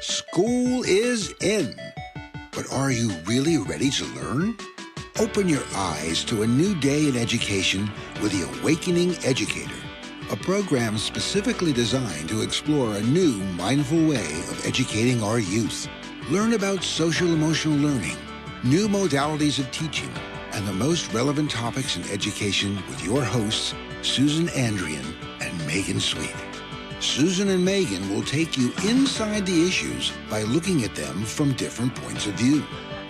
School is in. But are you really ready to learn? Open your eyes to a new day in education with the Awakening Educator, a program specifically designed to explore a new, mindful way of educating our youth. Learn about social-emotional learning, new modalities of teaching, and the most relevant topics in education with your hosts, Susan Andrian and Megan Sweet. Susan and Megan will take you inside the issues by looking at them from different points of view,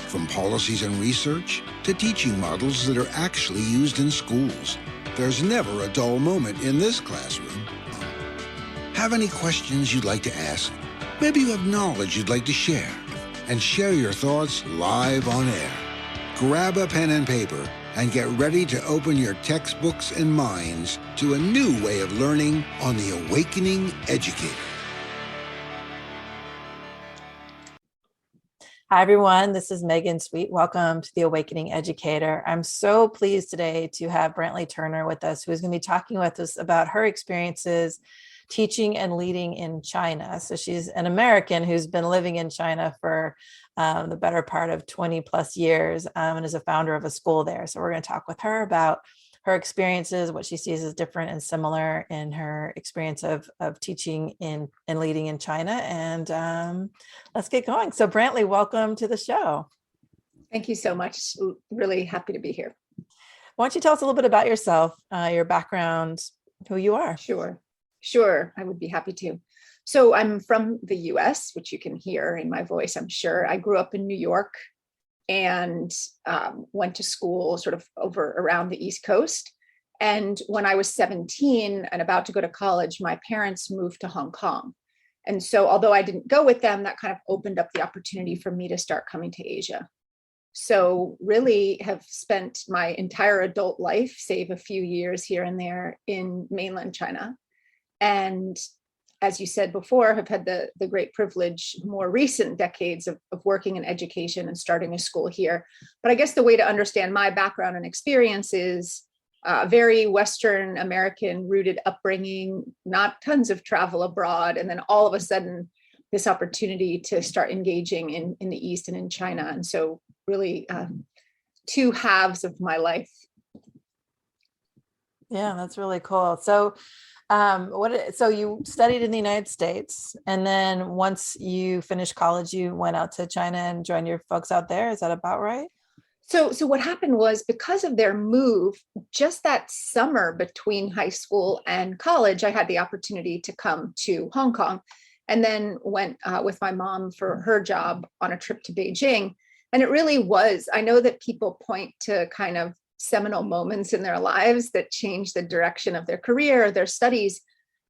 from policies and research to teaching models that are actually used in schools. There's never a dull moment in this classroom. Have any questions you'd like to ask? Maybe you have knowledge you'd like to share. And share your thoughts live on air. Grab a pen and paper and get ready to open your textbooks and minds to a new way of learning on the Awakening Educator. Hi, everyone. This is Megan Sweet. Welcome to the Awakening Educator. I'm so pleased today to have Brantley Turner with us, who is going to be talking with us about her experiences teaching and leading in China. So she's an American who's been living in China for the better part of 20 plus years and is a founder of a school there. So we're going to talk with her about her experiences, what she sees as different and similar in her experience of teaching and leading in China. And let's get going. So Brantley, welcome to the show. Thank you so much. Really happy to be here. Why don't you tell us a little bit about yourself, your background, who you are? Sure, I would be happy to. So I'm from the US, which you can hear in my voice, I'm sure. I grew up in New York and went to school sort of over around the East Coast. And when I was 17 and about to go to college, my parents moved to Hong Kong. And so although I didn't go with them, that kind of opened up the opportunity for me to start coming to Asia. So really have spent my entire adult life, save a few years here and there, in mainland China. And as you said before, have had the great privilege, more recent decades of working in education and starting a school here. But I guess the way to understand my background and experience is very Western American rooted upbringing, not tons of travel abroad. And then all of a sudden, this opportunity to start engaging in the East and in China. And so really two halves of my life. Yeah, that's really cool. So so you studied in the United States, and then once you finished college, you went out to China and joined your folks out there. Is that about right? So what happened was, because of their move, just that summer between high school and college, I had the opportunity to come to Hong Kong, and then went with my mom for her job on a trip to Beijing. And it really was, I know that people point to kind of seminal moments in their lives that changed the direction of their career, their studies.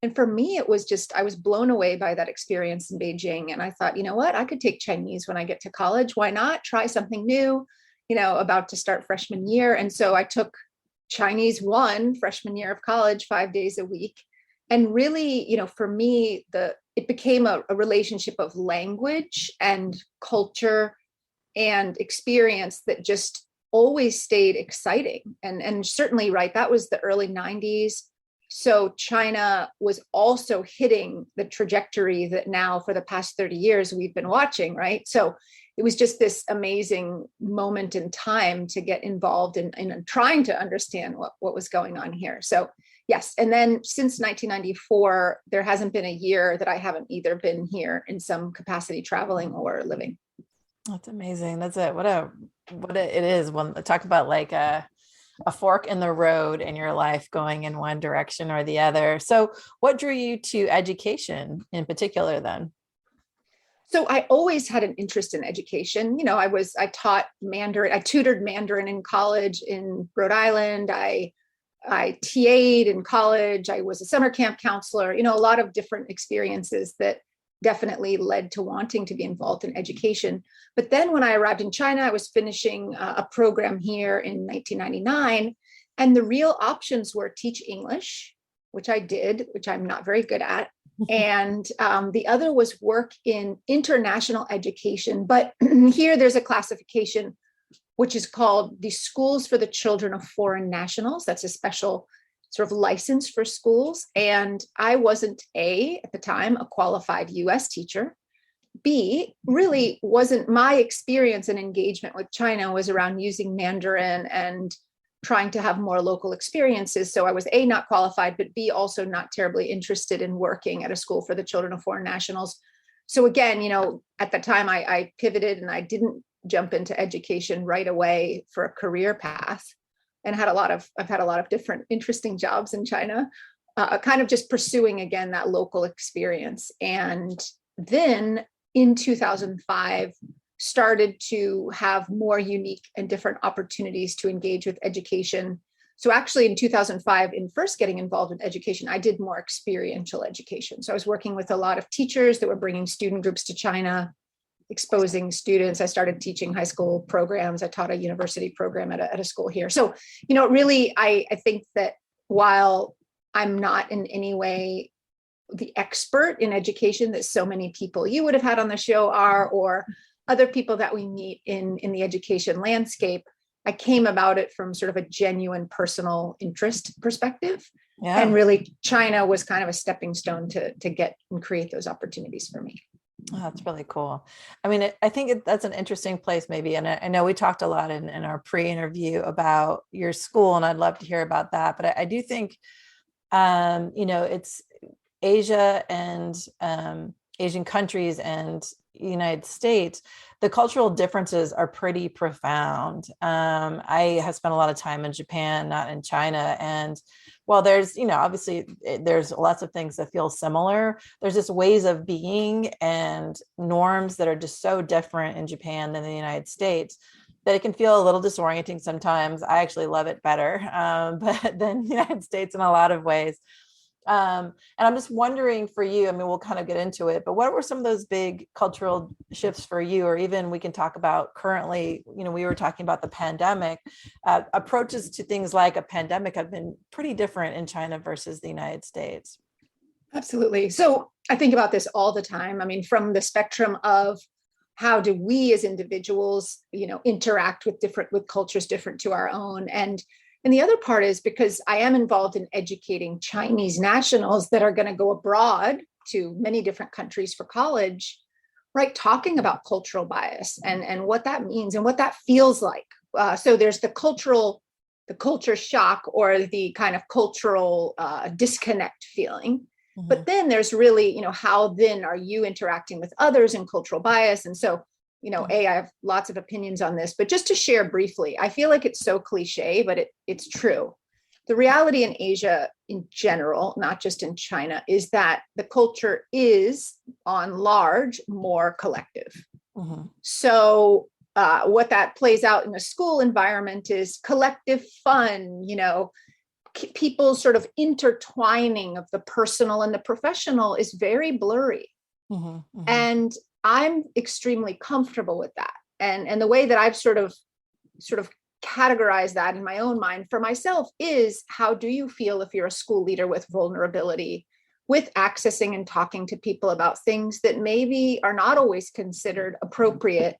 And for me, it was just, I was blown away by that experience in Beijing. And I thought, you know what, I could take Chinese when I get to college. Why not try something new, about to start freshman year. And so I took Chinese 1 freshman year of college, 5 days a week. And really, for me, it became a relationship of language and culture and experience that just always stayed exciting. And certainly, right, that was the early 90s. So China was also hitting the trajectory that now for the past 30 years we've been watching, right? So it was just this amazing moment in time to get involved in trying to understand what was going on here. So yes, and then since 1994, there hasn't been a year that I haven't either been here in some capacity, traveling or living. That's amazing. That's it. What it is. When talk about like a fork in the road in your life going in one direction or the other. So what drew you to education in particular then? So I always had an interest in education. I taught Mandarin, I tutored Mandarin in college in Rhode Island. I TA'd in college. I was a summer camp counselor, a lot of different experiences that definitely led to wanting to be involved in education. But then when I arrived in China, I was finishing a program here in 1999. And the real options were teach English, which I did, which I'm not very good at. And the other was work in international education. But here there's a classification, which is called the Schools for the Children of Foreign Nationals. That's a special sort of license for schools. And I wasn't at the time, a qualified US teacher. B, really wasn't my experience and engagement with China was around using Mandarin and trying to have more local experiences. So I was A, not qualified, but B, also not terribly interested in working at a school for the children of foreign nationals. So again, at the time I pivoted and I didn't jump into education right away for a career path, and I've had a lot of different interesting jobs in China, kind of just pursuing again that local experience. And then in 2005, started to have more unique and different opportunities to engage with education. So actually in 2005, in first getting involved in education, I did more experiential education. So I was working with a lot of teachers that were bringing student groups to China, exposing students. I started teaching high school programs. I taught a university program at a school here. So, really, I think that while I'm not in any way the expert in education that so many people you would have had on the show are, or other people that we meet in the education landscape, I came about it from sort of a genuine personal interest perspective. Yeah. And really China was kind of a stepping stone to get and create those opportunities for me. Oh, that's really cool. I mean, I think that's an interesting place maybe. And I know we talked a lot in our pre-interview about your school, and I'd love to hear about that. But I do think, it's Asia and Asian countries and United States, the cultural differences are pretty profound. I have spent a lot of time in Japan, not in China. And while there's, obviously there's lots of things that feel similar, there's just ways of being and norms that are just so different in Japan than the United States that it can feel a little disorienting sometimes. I actually love it better, but than the United States in a lot of ways. And I'm just wondering for you, I mean, we'll kind of get into it, but what were some of those big cultural shifts for you? Or even we can talk about currently, we were talking about the pandemic, approaches to things like a pandemic have been pretty different in China versus the United States. Absolutely. So I think about this all the time. I mean, from the spectrum of how do we as individuals, interact with cultures different to our own. And the other part is because I am involved in educating Chinese nationals that are going to go abroad to many different countries for college, right? Talking about cultural bias and what that means and what that feels like. So there's the culture shock or the kind of cultural disconnect feeling. Mm-hmm. But then there's really, how then are you interacting with others in cultural bias? And so I have lots of opinions on this, but just to share briefly, I feel like it's so cliche, but it's true. The reality in Asia in general, not just in China, is that the culture is on large more collective. Mm-hmm. So what that plays out in a school environment is collective fun, people sort of intertwining of the personal and the professional is very blurry. Mm-hmm. Mm-hmm. And I'm extremely comfortable with that. And the way that I've sort of categorized that in my own mind for myself is, how do you feel if you're a school leader with vulnerability, with accessing and talking to people about things that maybe are not always considered appropriate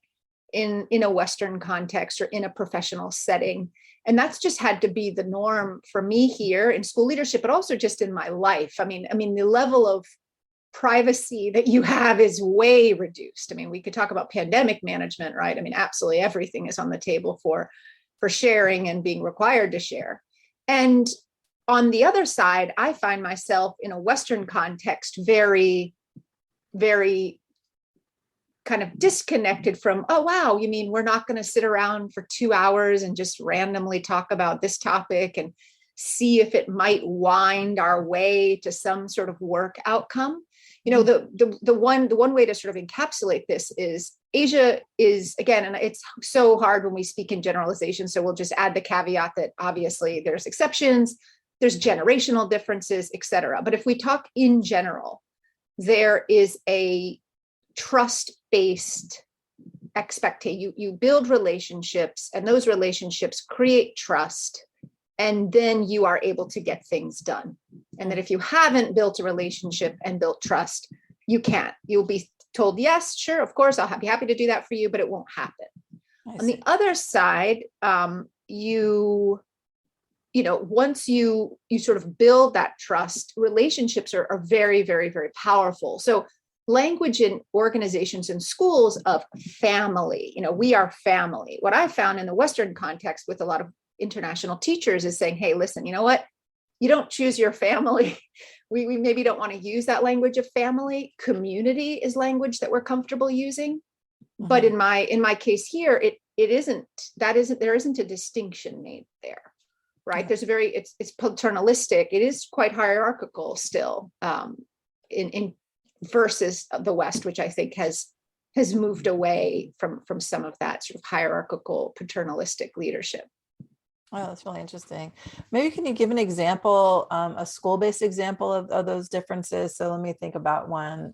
in a Western context or in a professional setting? And that's just had to be the norm for me here in school leadership, but also just in my life. I mean, the level of privacy that you have is way reduced. I mean, we could talk about pandemic management, right? I mean, absolutely everything is on the table for sharing and being required to share. And on the other side, I find myself in a Western context very, very kind of disconnected from, oh, wow, you mean we're not going to sit around for 2 hours and just randomly talk about this topic and see if it might wind our way to some sort of work outcome? The one way to sort of encapsulate this is Asia is, again, and it's so hard when we speak in generalization, so we'll just add the caveat that obviously there's exceptions, there's generational differences, et cetera. But if we talk in general, there is a trust-based expectation. You build relationships, and those relationships create trust, and then you are able to get things done. And that if you haven't built a relationship and built trust, you can't. You'll be told, yes, sure, of course, I'll be happy to do that for you, but it won't happen. On the other side, once you sort of build that trust, relationships are very, very, very powerful. So language in organizations and schools of family. We are family. What I found in the Western context with a lot of international teachers is saying, hey, listen, you know what? You don't choose your family. We maybe don't want to use that language of family. Community is language that we're comfortable using. Mm-hmm. But in my case here, there isn't a distinction made there, right? There's it's paternalistic. It is quite hierarchical still, in versus the West, which I think has moved away from some of that sort of hierarchical paternalistic leadership. Oh, that's really interesting. Maybe can you give an example, a school-based example of those differences? So let me think about one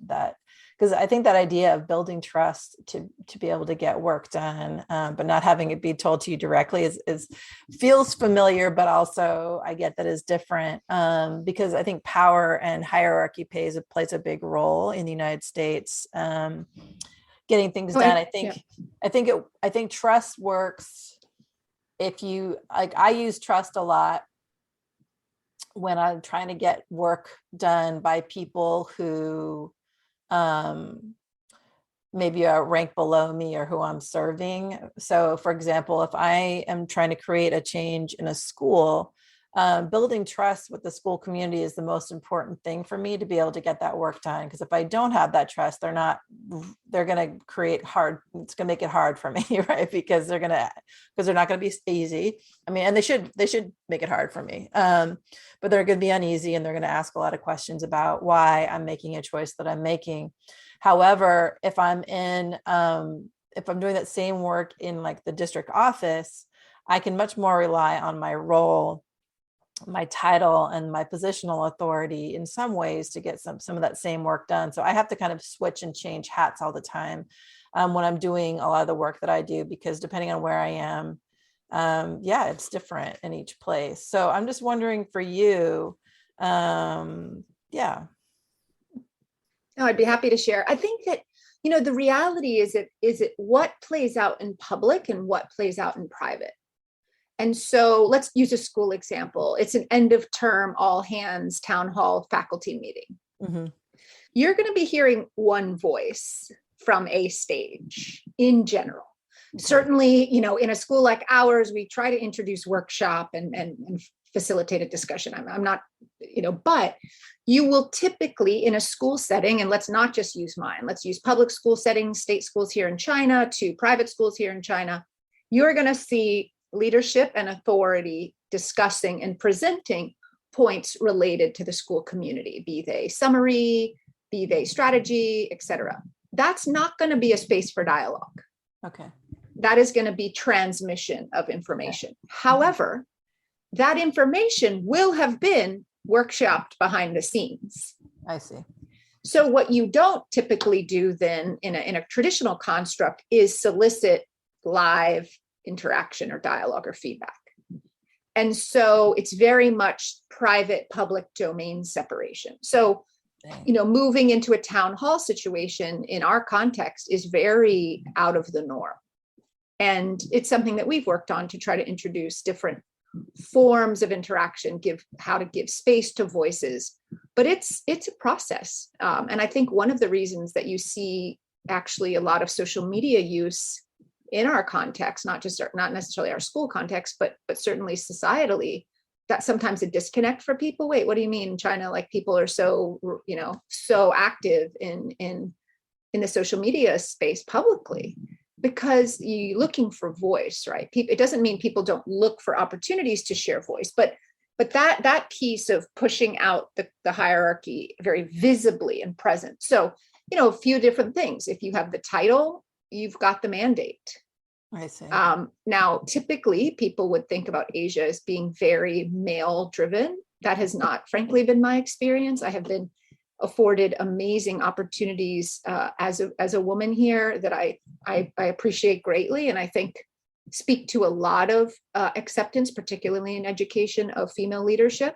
because I think that idea of building trust to be able to get work done, but not having it be told to you directly is feels familiar, but also I get that is different, because I think power and hierarchy plays a big role in the United States, getting things done. I think trust works. If you I use trust a lot when I'm trying to get work done by people who maybe are ranked below me or who I'm serving. So for example, if I am trying to create a change in a school, building trust with the school community is the most important thing for me to be able to get that work done. Because if I don't have that trust, they're going to it's going to make it hard for me, right? Because they're not going to be easy. I mean, and they should make it hard for me. But they're going to be uneasy, and they're going to ask a lot of questions about why I'm making a choice that I'm making. However, if I'm doing that same work in like the district office, I can much more rely on my role, my title, and my positional authority in some ways to get some of that same work done. So I have to kind of switch and change hats all the time when I'm doing a lot of the work that I do, because depending on where I am, it's different in each place. So I'm just wondering for you, No, I'd be happy to share. I think that, the reality is it what plays out in public and what plays out in private. And so let's use a school example. It's an end of term, all hands town hall faculty meeting. Mm-hmm. You're going to be hearing one voice from a stage in general. Okay. Certainly, in a school like ours, we try to introduce workshop and facilitate a discussion. I'm not, but you will typically in a school setting, and let's not just use mine, let's use public school settings, state schools here in China to private schools here in China. You're going to see leadership and authority discussing and presenting points related to the school community, be they summary, be they strategy, etc. That's not going to be a space for dialogue. Okay. That is going to be transmission of information. Okay. However, that information will have been workshopped behind the scenes. I see. So what you don't typically do then in a traditional construct is solicit live interaction or dialogue or feedback. And so it's very much private public domain separation. So, moving into a town hall situation in our context is very out of the norm. And it's something that we've worked on to try to introduce different forms of interaction, how to give space to voices, but it's a process. And I think one of the reasons that you see actually a lot of social media use in our context, not necessarily our school context, but certainly societally, that's sometimes a disconnect for people. Wait, what do you mean in China? Like people are so active in the social media space publicly, because you're looking for voice, right? It doesn't mean people don't look for opportunities to share voice, but that piece of pushing out the hierarchy very visibly and present. So, a few different things. If you have the title, you've got the mandate. I see. Now, typically, people would think about Asia as being very male driven. That has not, frankly, been my experience. I have been afforded amazing opportunities as a woman here that I appreciate greatly, and I think speak to a lot of acceptance, particularly in education, of female leadership.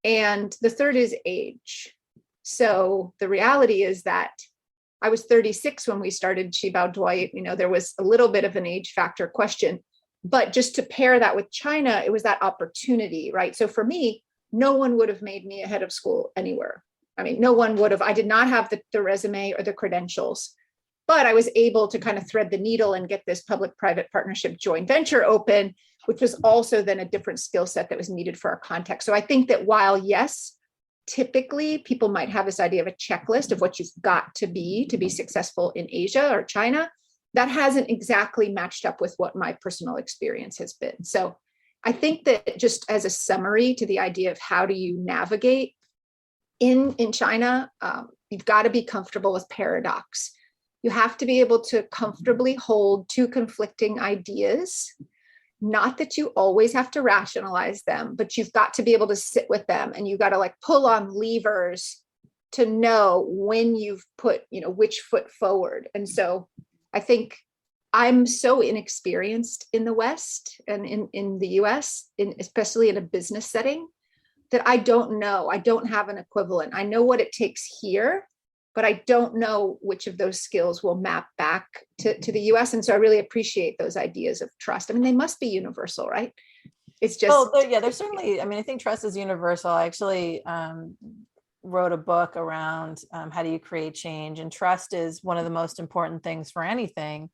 And the third is age. So the reality is that I was 36 when we started Shibao Dui. There was a little bit of an age factor question, but just to pair that with China, it was that opportunity, right? So for me, no one would have made me a head of school anywhere. I mean, no one would have, I did not have the resume or the credentials, but I was able to kind of thread the needle and get this public-private partnership joint venture open, which was also then a different skill set that was needed for our context. So I think that while, yes, typically people might have this idea of a checklist of what you've got to be successful in Asia or China, that hasn't exactly matched up with what my personal experience has been. So I think that just as a summary to the idea of how do you navigate in China, you've got to be comfortable with paradox. You have to be able to comfortably hold two conflicting ideas. Not that you always have to rationalize them, but you've got to be able to sit with them, and you've got to like pull on levers to know when you've put, which foot forward. And so I think I'm so inexperienced in the West and in the US, especially in a business setting, that I don't know. I don't have an equivalent. I know what it takes here, but I don't know which of those skills will map back to the US. And so I really appreciate those ideas of trust. I mean, they must be universal, right? It's just. There's certainly, I mean, I think trust is universal. I actually wrote a book around how do you create change, and trust is one of the most important things for anything.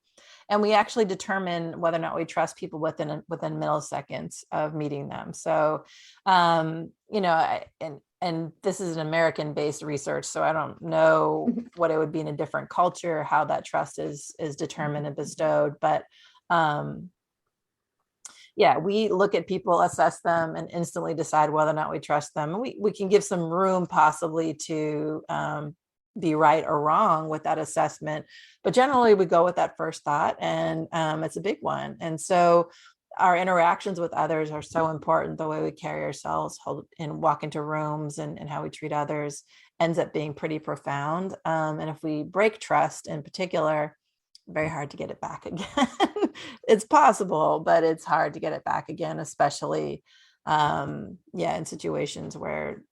And we actually determine whether or not we trust people within milliseconds of meeting them. So, and this is an American-based research, so I don't know what it would be in a different culture, how that trust is determined and bestowed. But we look at people, assess them, and instantly decide whether or not we trust them. And we can give some room possibly to be right or wrong with that assessment. But generally we go with that first thought, and it's a big one. And so our interactions with others are so important. The way we carry ourselves and walk into rooms and how we treat others ends up being pretty profound. And if we break trust in particular, very hard to get it back again. It's possible, but it's hard to get it back again, especially in situations where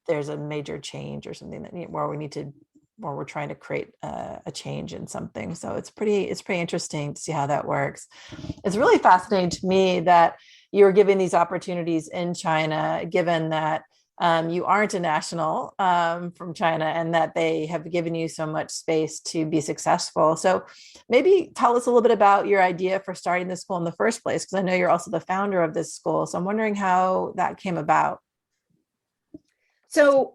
there's a major change or something where we're trying to create a change in something. So it's pretty interesting to see how that works. It's really fascinating to me that you're giving these opportunities in China, given that you aren't a national from China, and that they have given you so much space to be successful. So maybe tell us a little bit about your idea for starting this school in the first place, because I know you're also the founder of this school. So I'm wondering how that came about. So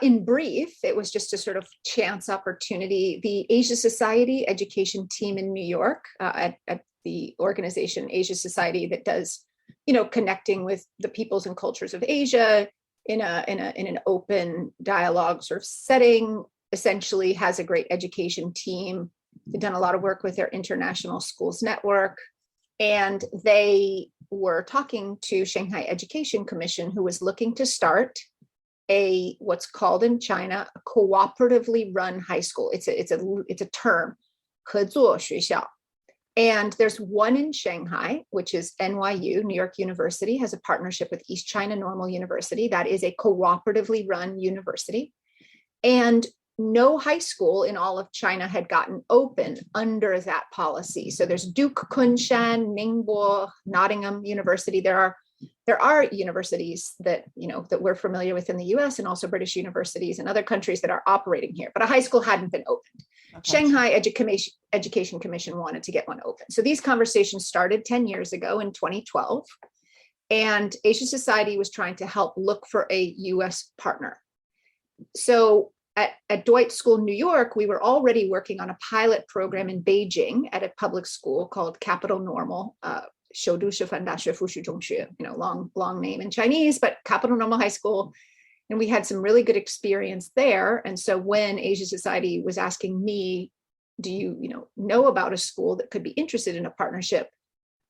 in brief, it was just a sort of chance opportunity. The Asia Society education team in New York, at the organization Asia Society, that does, connecting with the peoples and cultures of Asia in an open dialogue sort of setting, essentially has a great education team. They've done a lot of work with their international schools network, and they were talking to Shanghai Education Commission, who was looking to start what's called in China a cooperatively run high school. It's a term, 合作学校. And there's one in Shanghai, which is NYU, New York University, has a partnership with East China Normal University. That is a cooperatively run university. And no high school in all of China had gotten open under that policy. So there's Duke, Kunshan, Ningbo, Nottingham University. There are universities that we're familiar with in the US, and also British universities and other countries that are operating here, but a high school hadn't been opened. Okay. Shanghai Education Commission wanted to get one open. So these conversations started 10 years ago in 2012, and Asia Society was trying to help look for a US partner. So at Dwight School, New York, we were already working on a pilot program in Beijing at a public school called Capital Normal, 修都师范大学附属中学, long name in Chinese, but Capital Normal High School. And we had some really good experience there. And so when Asia Society was asking me, do you know about a school that could be interested in a partnership,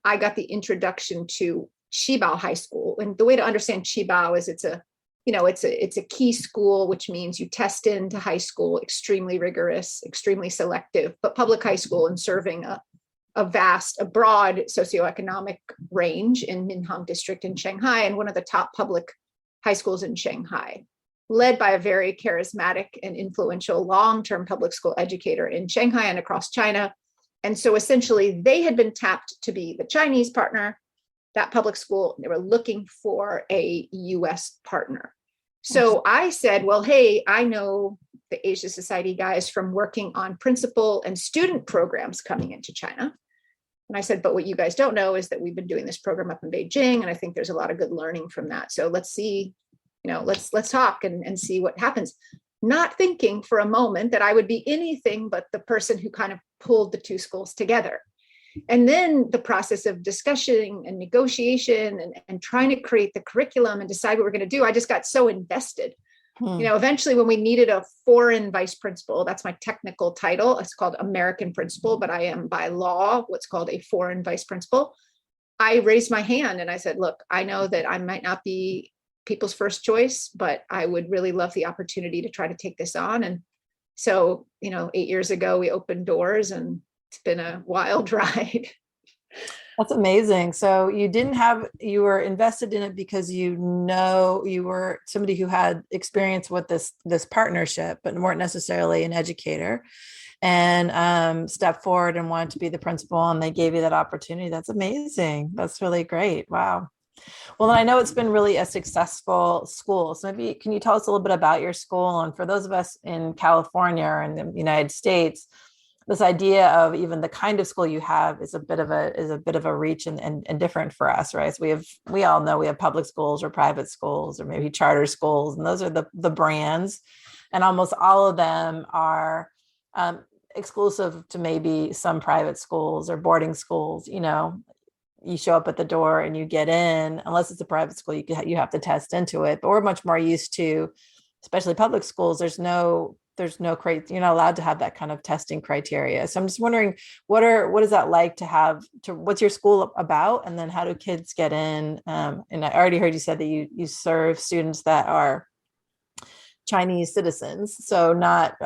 I got the introduction to Qibao High School. And the way to understand Qibao is it's a key school, which means you test into high school, extremely rigorous, extremely selective, but public high school, and serving a broad socioeconomic range in Minhang District in Shanghai, and one of the top public high schools in Shanghai, led by a very charismatic and influential long-term public school educator in Shanghai and across China. And so essentially they had been tapped to be the Chinese partner, that public school. They were looking for a US partner. So I said, well, hey, I know the Asia Society guys from working on principal and student programs coming into China. And I said, but what you guys don't know is that we've been doing this program up in Beijing, and I think there's a lot of good learning from that. So let's see, let's talk and see what happens. Not thinking for a moment that I would be anything but the person who kind of pulled the two schools together. And then the process of discussion and negotiation and trying to create the curriculum and decide what we're going to do, I just got so invested. Eventually when we needed a foreign vice principal, that's my technical title. It's called American principal, but I am by law what's called a foreign vice principal. I raised my hand and I said, look, I know that I might not be people's first choice, but I would really love the opportunity to try to take this on. And so, 8 years ago, we opened doors and it's been a wild ride. That's amazing. So you were invested in it because you were somebody who had experience with this partnership, but weren't necessarily an educator, and stepped forward and wanted to be the principal, and they gave you that opportunity. That's amazing. That's really great. Wow. Well, I know it's been really a successful school. So maybe can you tell us a little bit about your school? And for those of us in California or in the United States, this idea of even the kind of school you have is a bit of a reach and different for us, right? So we all know we have public schools or private schools or maybe charter schools, and those are the brands, and almost all of them are exclusive to maybe some private schools or boarding schools. You show up at the door and you get in, unless it's a private school, you have to test into it. But we're much more used to, especially public schools, you're not allowed to have that kind of testing criteria. So I'm just wondering, what is that like what's your school about? And then how do kids get in? And I already heard you said that you serve students that are Chinese citizens, so not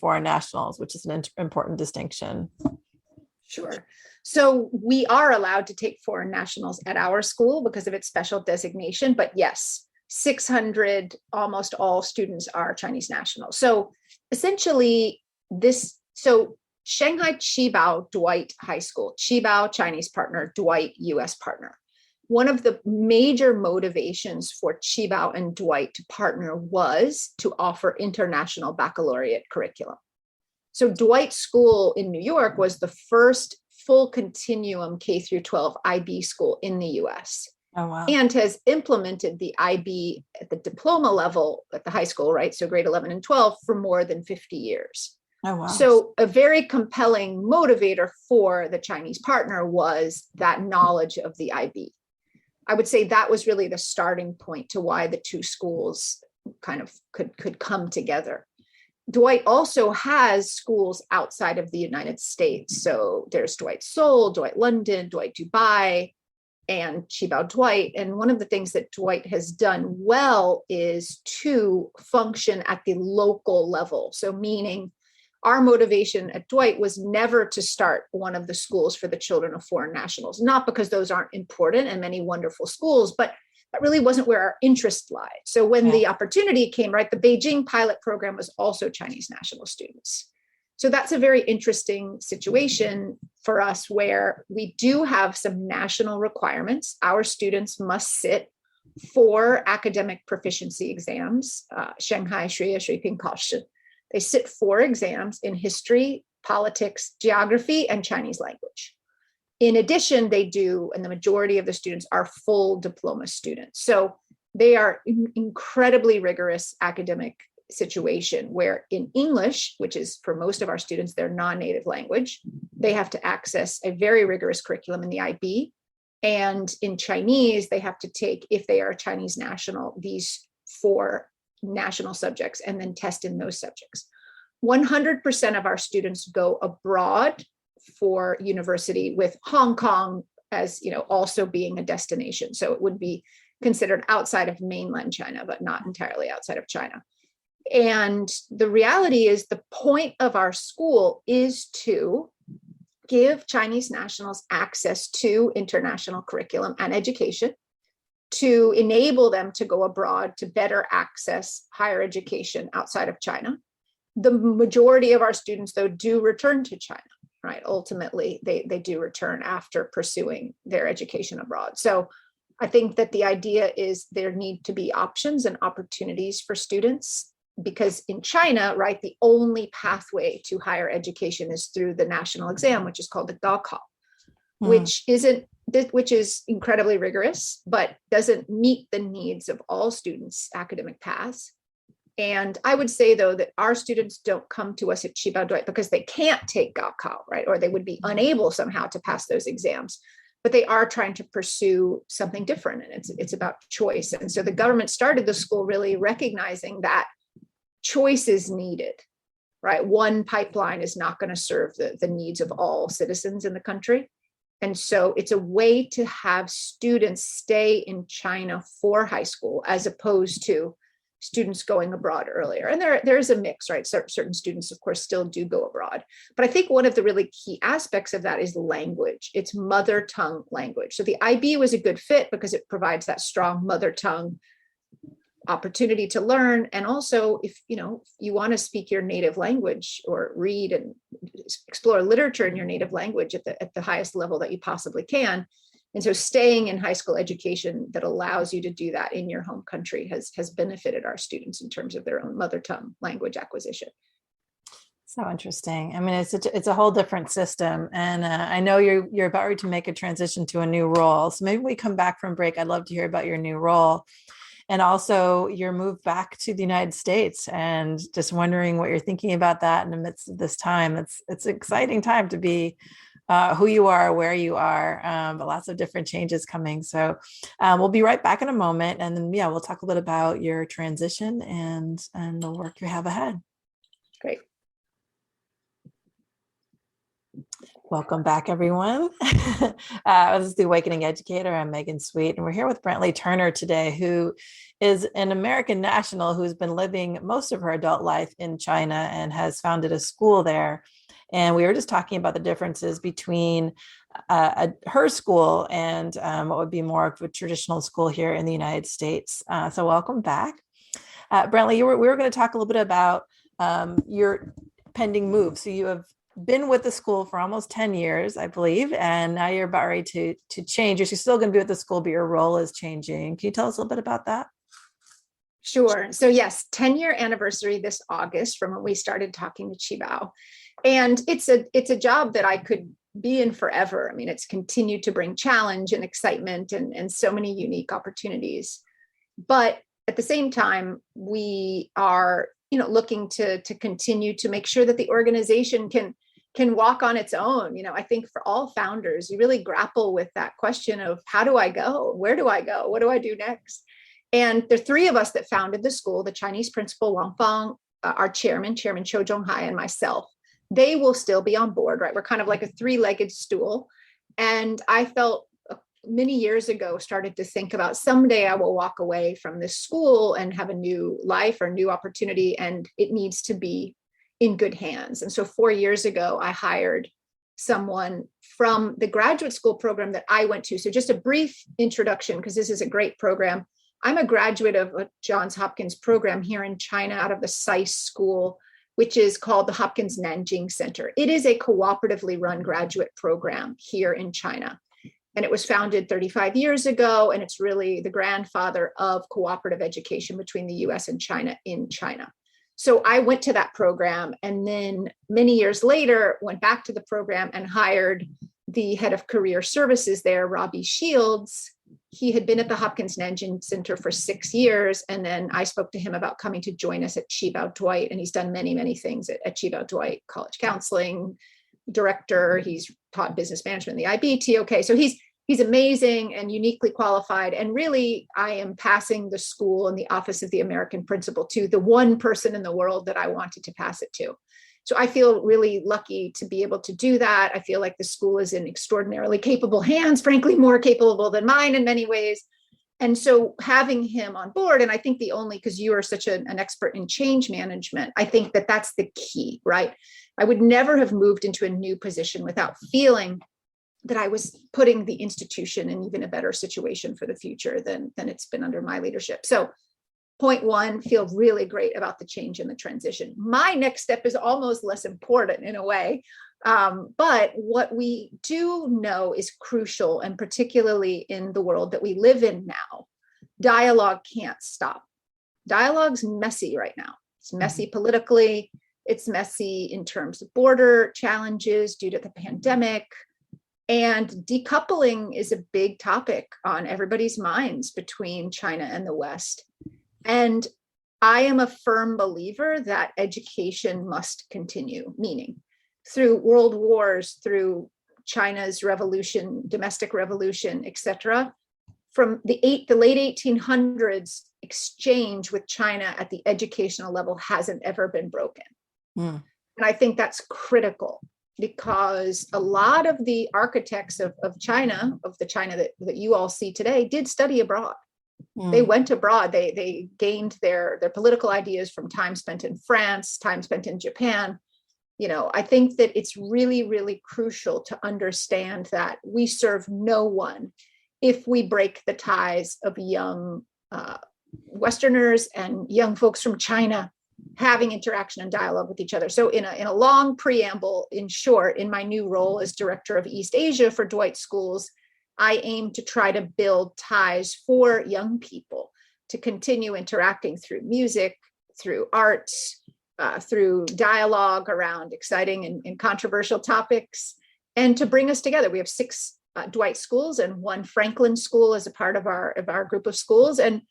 foreign nationals, which is an important distinction. Sure. So we are allowed to take foreign nationals at our school because of its special designation. But yes, 600, almost all students are Chinese nationals. So essentially Shanghai Qibao Dwight High School, Qibao Chinese partner, Dwight US partner. One of the major motivations for Qibao and Dwight to partner was to offer international baccalaureate curriculum. So Dwight School in New York was the first full continuum K through 12 IB school in the US. Oh, wow. And has implemented the IB at the diploma level at the high school, right? So grade 11 and 12 for more than 50 years. Oh, wow. So a very compelling motivator for the Chinese partner was that knowledge of the IB. I would say that was really the starting point to why the two schools kind of could come together. Dwight also has schools outside of the United States. So there's Dwight Seoul, Dwight London, Dwight Dubai, and Qibao Dwight. And one of the things that Dwight has done well is to function at the local level. So meaning our motivation at Dwight was never to start one of the schools for the children of foreign nationals, not because those aren't important and many wonderful schools, but that really wasn't where our interest lied. So when the opportunity came, right, the Beijing pilot program was also Chinese national students. So that's a very interesting situation for us where we do have some national requirements. Our students must sit 4 academic proficiency exams, Shanghai Shuye Shuiping Kaoshi. They sit 4 exams in history, politics, geography, and Chinese language. In addition, they do, and the majority of the students are full diploma students. So they are incredibly rigorous academic situation where in English, which is for most of our students, their non-native language, they have to access a very rigorous curriculum in the IB. And in Chinese, they have to take, if they are Chinese national, these 4 national subjects and then test in those subjects. 100% of our students go abroad for university, with Hong Kong as, also being a destination. So it would be considered outside of mainland China, but not entirely outside of China. And the reality is the point of our school is to give Chinese nationals access to international curriculum and education, to enable them to go abroad to better access higher education outside of China. The majority of our students, though, do return to China, right? Ultimately, they do return after pursuing their education abroad. So I think that the idea is there need to be options and opportunities for students, because in China, right, the only pathway to higher education is through the national exam, which is called the Gaokao, which is incredibly rigorous, but doesn't meet the needs of all students' academic paths. And I would say, though, that our students don't come to us at Chibaodui because they can't take Gaokao, right? Or they would be unable somehow to pass those exams. But they are trying to pursue something different, and it's about choice. And so the government started the school really recognizing that choice is needed, right? One pipeline is not going to serve the needs of all citizens in the country. And so it's a way to have students stay in China for high school, as opposed to students going abroad earlier. And there is a mix, right? Certain students, of course, still do go abroad. But I think one of the really key aspects of that is language. It's mother tongue language. So the IB was a good fit because it provides that strong mother tongue opportunity to learn. And also, if you want to speak your native language or read and explore literature in your native language at the highest level that you possibly can. And so staying in high school education that allows you to do that in your home country has benefited our students in terms of their own mother tongue language acquisition. So interesting. I mean, it's a whole different system. And I know you're about ready to make a transition to a new role. So maybe we come back from break. I'd love to hear about your new role. And also your move back to the United States, and just wondering what you're thinking about that in the midst of this time. It's an exciting time to be who you are, where you are, but lots of different changes coming. So we'll be right back in a moment. And then, we'll talk a little bit about your transition and the work you have ahead. Great. Welcome back, everyone. This is the Awakening Educator. I'm Megan Sweet, and we're here with Brantley Turner today, who is an American national who's been living most of her adult life in China and has founded a school there. And we were just talking about the differences between her school and what would be more of a traditional school here in the United States. So welcome back. Brantley, we were going to talk a little bit about your pending move. So you have been with the school for almost 10 years, I believe, and now you're about ready to change. You're still going to be with the school, but your role is changing. Can you tell us a little bit about that? Sure. So yes, 10-year anniversary this August from when we started talking to Qibao. And it's a job that I could be in forever. I mean, it's continued to bring challenge and excitement and so many unique opportunities. But at the same time, we are, looking to continue to make sure that the organization can walk on its own. I think for all founders, you really grapple with that question of how do I go? Where do I go? What do I do next? And the three of us that founded the school, the Chinese principal Wang Fang, our Chairman Chou Zhonghai, and myself, they will still be on board, right? We're kind of like a three-legged stool. And I felt many years ago, started to think about someday I will walk away from this school and have a new life or new opportunity, and it needs to be in good hands. And so 4 years ago, I hired someone from the graduate school program that I went to. So just a brief introduction, because this is a great program. I'm a graduate of a Johns Hopkins program here in China out of the SAIS school, which is called the Hopkins Nanjing Center. It is a cooperatively run graduate program here in China. And it was founded 35 years ago, and it's really the grandfather of cooperative education between the US and China in China. So I went to that program, and then many years later, went back to the program and hired the head of career services there, Robbie Shields. He had been at the Hopkins Nanjing Center for 6 years. And then I spoke to him about coming to join us at Chibaodui. And he's done many, many things at Chibaodui, college counseling director. He's taught business management in the IB, TOK. So he's amazing and uniquely qualified. And really, I am passing the school and the office of the American principal to the one person in the world that I wanted to pass it to. So I feel really lucky to be able to do that. I feel like the school is in extraordinarily capable hands, frankly, more capable than mine in many ways. And so having him on board, and I think because you are such an expert in change management, I think that that's the key, right? I would never have moved into a new position without feeling that I was putting the institution in even a better situation for the future than it's been under my leadership. So point one, feel really great about the change and the transition. My next step is almost less important in a way. But what we do know is crucial, and particularly in the world that we live in now, dialogue can't stop. Dialogue's messy right now. It's messy politically. It's messy in terms of border challenges due to the pandemic. And decoupling is a big topic on everybody's minds between China and the West. And I am a firm believer that education must continue, meaning through world wars, through China's revolution, domestic revolution, etc. From the late 1800s, exchange with China at the educational level hasn't ever been broken. And I think that's critical, because a lot of the architects of China, of the China that you all see today, did study abroad. They went abroad. They gained their political ideas from time spent in France, time spent in Japan. I think that it's really, really crucial to understand that we serve no one if we break the ties of young Westerners and young folks from China having interaction and dialogue with each other. So in a long preamble, in short, in my new role as director of East Asia for Dwight Schools, I aim to try to build ties for young people to continue interacting through music, through arts, through dialogue around exciting and controversial topics, and to bring us together. We have 6 Dwight schools and 1 Franklin school as a part of our group of schools, and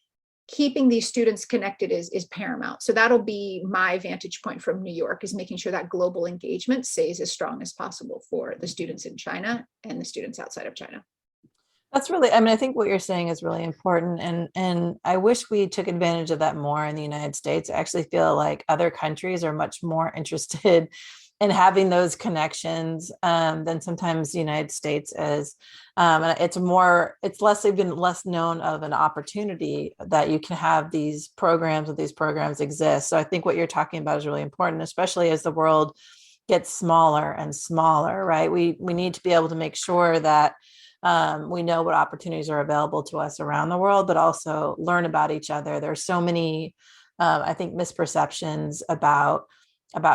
keeping these students connected is paramount. So that'll be my vantage point from New York, is making sure that global engagement stays as strong as possible for the students in China and the students outside of China. That's really, I think what you're saying is really important. And I wish we took advantage of that more in the United States. I actually feel like other countries are much more interested in having those connections than sometimes the United States is. And it's been less known of an opportunity that you can have these programs, and these programs exist. So I think what you're talking about is really important, especially as the world gets smaller and smaller, right? We need to be able to make sure that we know what opportunities are available to us around the world, but also learn about each other. There's so many, I think, misperceptions about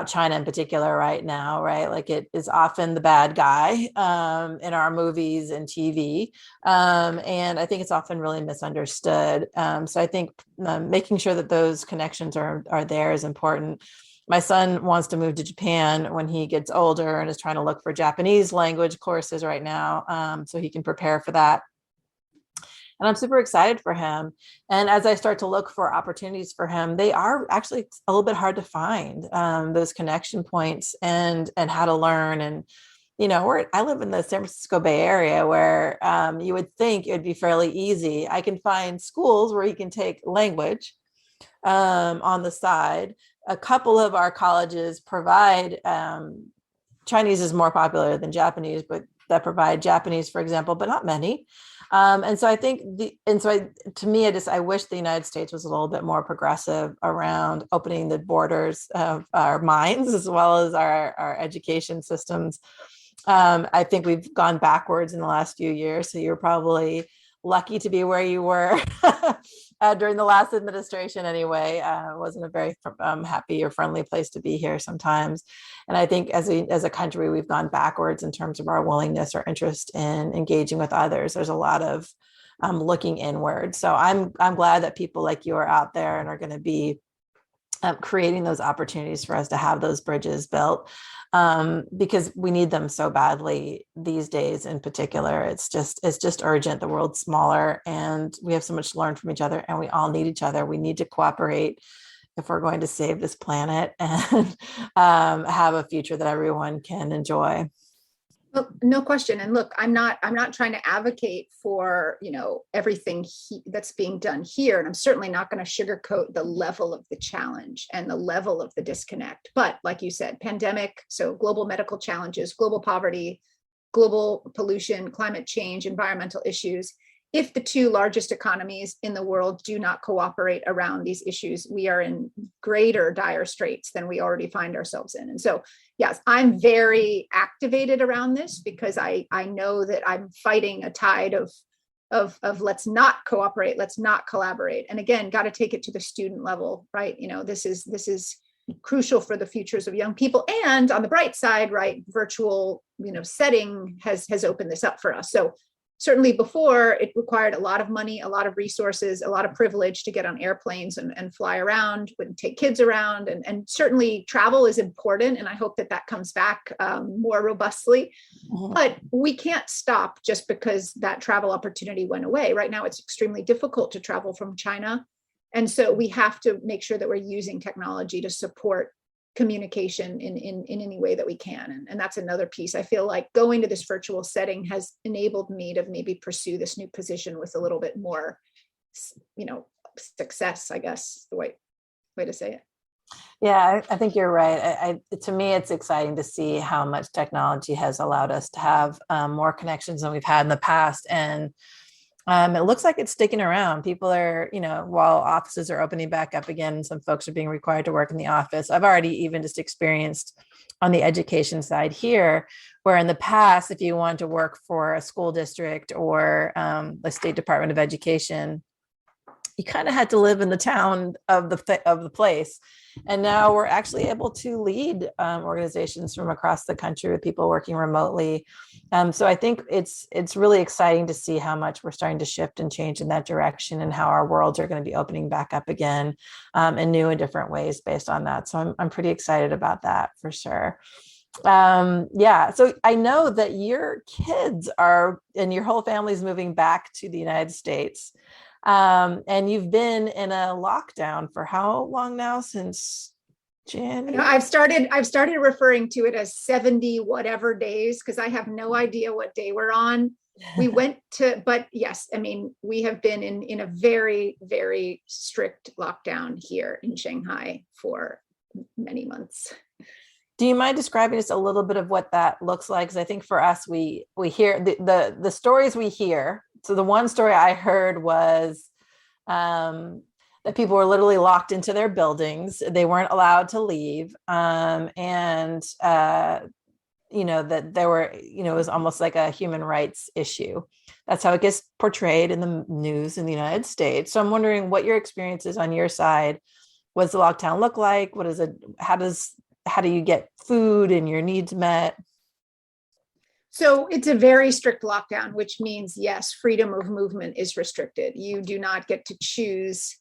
China in particular right now, right? Like, it is often the bad guy in our movies and TV. And I think it's often really misunderstood. So I think making sure that those connections are there is important. My son wants to move to Japan when he gets older and is trying to look for Japanese language courses right now, so he can prepare for that. And I'm super excited for him. And as I start to look for opportunities for him, they are actually a little bit hard to find, those connection points and how to learn. And, I live in the San Francisco Bay Area, where you would think it would be fairly easy. I can find schools where he can take language on the side. A couple of our colleges provide, Chinese is more popular than Japanese, but that provide Japanese, for example, but not many. And so I think to me, I wish the United States was a little bit more progressive around opening the borders of our minds as well as our education systems. I think we've gone backwards in the last few years. So you're probably lucky to be where you were during the last administration anyway. It wasn't a very happy or friendly place to be here sometimes. And I think as a country, we've gone backwards in terms of our willingness or interest in engaging with others. There's a lot of looking inward. So I'm glad that people like you are out there and are going to be creating those opportunities for us to have those bridges built, because we need them so badly these days. In particular, it's just urgent. The world's smaller, and we have so much to learn from each other, and we all need each other. We need to cooperate if we're going to save this planet and have a future that everyone can enjoy. Well, no question. And look, I'm not trying to advocate for, everything that's being done here. And I'm certainly not going to sugarcoat the level of the challenge and the level of the disconnect. But like you said, pandemic, so global medical challenges, global poverty, global pollution, climate change, environmental issues. If the 2 largest economies in the world do not cooperate around these issues, we are in greater dire straits than we already find ourselves in. And so, yes, I'm very activated around this, because I know that I'm fighting a tide of let's not cooperate, let's not collaborate. And again, got to take it to the student level, right? This is crucial for the futures of young people. And on the bright side, right, virtual, setting has opened this up for us. So certainly before, it required a lot of money, a lot of resources, a lot of privilege to get on airplanes and fly around, wouldn't take kids around. And certainly travel is important. And I hope that comes back more robustly. Mm-hmm. But we can't stop just because that travel opportunity went away. Right now, it's extremely difficult to travel from China. And so we have to make sure that we're using technology to support communication in any way that we can. And that's another piece. I feel like going to this virtual setting has enabled me to maybe pursue this new position with a little bit more, success, I guess, the way to say it. Yeah, I think you're right. To me, it's exciting to see how much technology has allowed us to have more connections than we've had in the past. And it looks like it's sticking around. People are, while offices are opening back up again, some folks are being required to work in the office. I've already even just experienced on the education side here, where in the past, if you wanted to work for a school district or the State Department of Education, you kind of had to live in the town of the place. And now we're actually able to lead organizations from across the country with people working remotely. So I think it's really exciting to see how much we're starting to shift and change in that direction, and how our worlds are going to be opening back up again in new and different ways based on that. So I'm pretty excited about that for sure. So I know that your kids and your whole family is moving back to the United States. And you've been in a lockdown for how long now? Since January? I've started referring to it as 70 whatever days, because I have no idea what day we're on. But yes, we have been in a very, very strict lockdown here in Shanghai for many months. Do you mind describing just a little bit of what that looks like? Because I think for us, we hear the stories we hear. So the one story I heard was that people were literally locked into their buildings. They weren't allowed to leave. That there were, it was almost like a human rights issue. That's how it gets portrayed in the news in the United States. So I'm wondering what your experience is on your side. What does the lockdown look like? What is it? How do you get food and your needs met? So it's a very strict lockdown, which means, yes, freedom of movement is restricted. You do not get to choose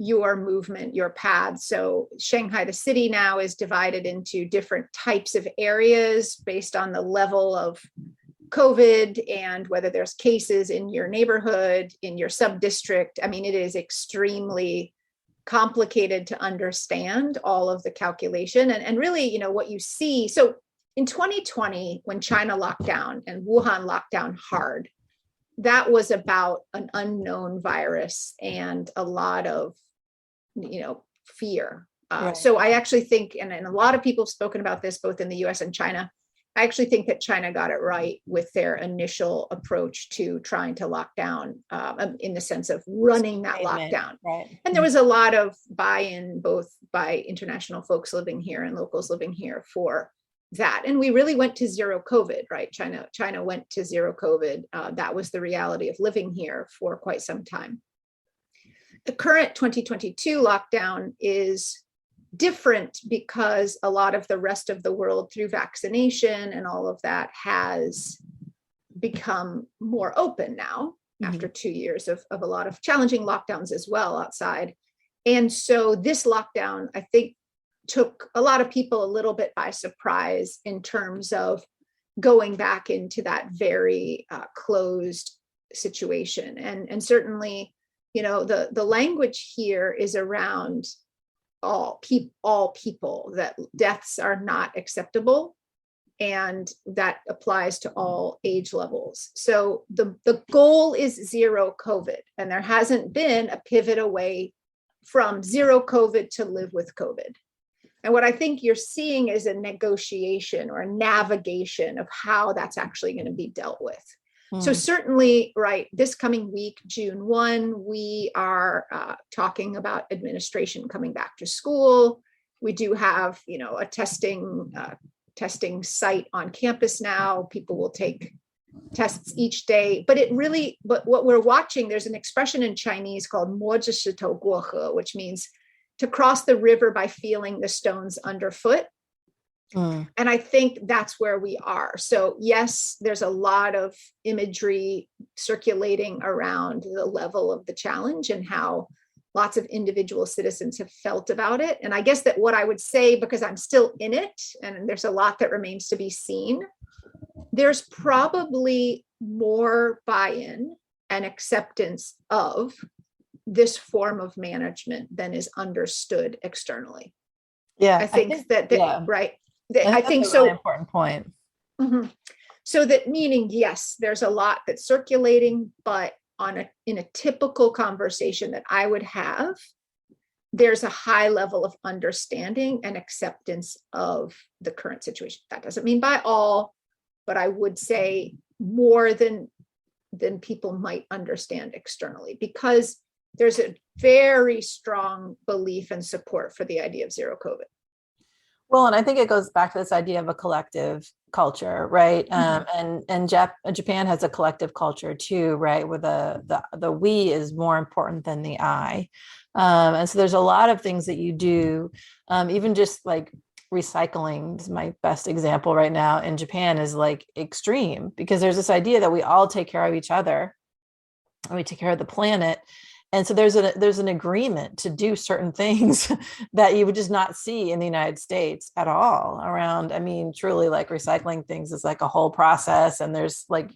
your movement, your path. So Shanghai, the city now, is divided into different types of areas based on the level of COVID and whether there's cases in your neighborhood, in your sub-district. It is extremely complicated to understand all of the calculation and really, what you see. So in 2020, when China locked down and Wuhan locked down hard, that was about an unknown virus and a lot of, fear. Right. So I actually think, and a lot of people have spoken about this, both in the US and China, I actually think that China got it right with their initial approach to trying to lock down in the sense of running that lockdown. Right. And there was a lot of buy-in, both by international folks living here and locals living here for that. And we really went to zero COVID, right? China went to zero COVID. That was the reality of living here for quite some time. The current 2022 lockdown is different because a lot of the rest of the world, through vaccination and all of that, has become more open now, after 2 years of a lot of challenging lockdowns as well outside. And so this lockdown, I think, took a lot of people a little bit by surprise in terms of going back into that very closed situation. And certainly, the language here is around all people, that deaths are not acceptable, and that applies to all age levels. So the goal is zero COVID, and there hasn't been a pivot away from zero COVID to live with COVID. And what I think you're seeing is a negotiation or a navigation of how that's actually going to be dealt with. So certainly, right, this coming week, June 1, we are talking about administration coming back to school. We do have, a testing site on campus now. People will take tests each day, but what we're watching, there's an expression in Chinese called 摸着石头过河, which means to cross the river by feeling the stones underfoot. And I think that's where we are. So yes, there's a lot of imagery circulating around the level of the challenge and how lots of individual citizens have felt about it. And I guess that what I would say, because I'm still in it and there's a lot that remains to be seen, there's probably more buy-in and acceptance of this form of management than is understood externally. Yeah, I think that yeah. right. I think so. Really important point. Mm-hmm. So that meaning, yes, there's a lot that's circulating, but in a typical conversation that I would have, there's a high level of understanding and acceptance of the current situation. That doesn't mean by all, but I would say more than people might understand externally, because there's a very strong belief and support for the idea of zero COVID. Well, and I think it goes back to this idea of a collective culture, right? And Japan has a collective culture too, right? Where the we is more important than the I. And so there's a lot of things that you do, even just like recycling is my best example right now in Japan, is like extreme, because there's this idea that we all take care of each other and we take care of the planet. And so there's an agreement to do certain things that you would just not see in the United States at all around. I mean, truly, like recycling things is like a whole process. And there's like,